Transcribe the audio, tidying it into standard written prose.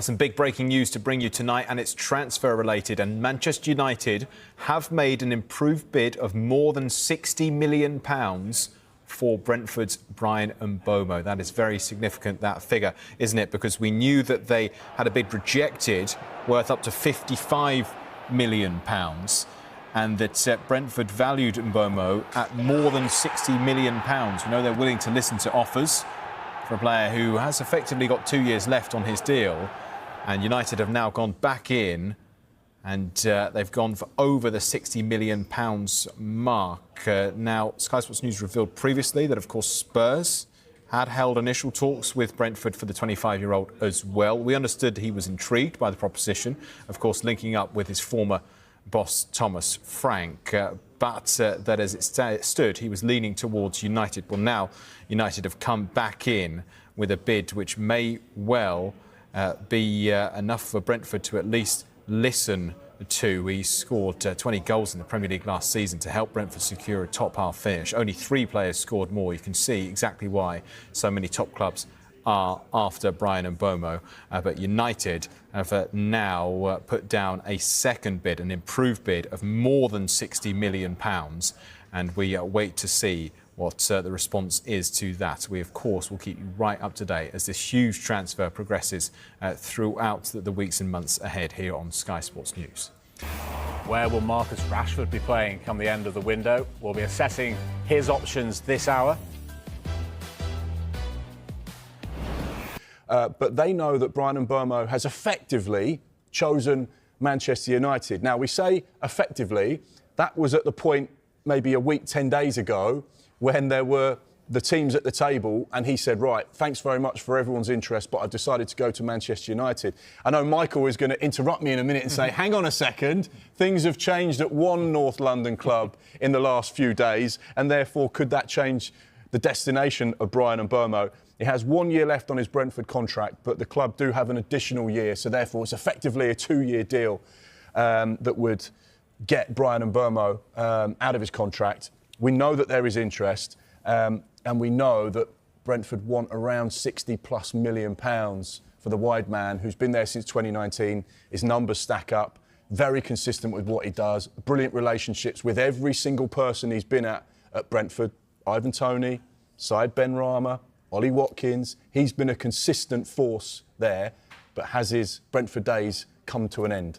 Some big breaking news to bring you tonight, and it's transfer related. And Manchester United have made an improved bid of more than £60 million for Brentford's Bryan Mbeumo. That is very significant, that figure, isn't it? Because we knew that they had a bid rejected worth up to £55 million, and that Brentford valued Mbeumo at more than £60 million. We know they're willing to listen to offers for a player who has effectively got 2 years left on his deal. And United have now gone back in, and they've gone for over the £60 million mark. Now, Sky Sports News revealed previously that, of course, Spurs had held initial talks with Brentford for the 25-year-old as well. We understood he was intrigued by the proposition, of course, linking up with his former boss, Thomas Frank. But that as it stood, he was leaning towards United. Well, now United have come back in with a bid which may well be enough for Brentford to at least listen to. He scored 20 goals in the Premier League last season to help Brentford secure a top-half finish. Only 3 players scored more. You can see exactly why so many top clubs are after Bryan Mbeumo. But United have now put down a second bid, an improved bid of more than £60 million. And we wait to see what the response is to that. We, of course, will keep you right up to date as this huge transfer progresses throughout the weeks and months ahead here on Sky Sports News. Where will Marcus Rashford be playing come the end of the window? We'll be assessing his options this hour. But they know that Bryan Mbeumo has effectively chosen Manchester United. Now, we say effectively, that was at the point maybe a week, 10 days ago, when there were the teams at the table and he said, right, thanks very much for everyone's interest, but I've decided to go to Manchester United. I know Michael is going to interrupt me in a minute and say, hang on a second, things have changed at one North London club in the last few days, and therefore could that change the destination of Bryan Mbeumo? He has 1 year left on his Brentford contract, but the club do have an additional year, so therefore it's effectively a 2-year deal that would get Bryan Mbeumo out of his contract. We know that there is interest, and we know that Brentford want around £60+ million for the wide man who's been there since 2019. His numbers stack up, very consistent with what he does, brilliant relationships with every single person he's been at Brentford. Ivan Toney, Said Benrahma, Ollie Watkins. He's been a consistent force there, but has his Brentford days come to an end?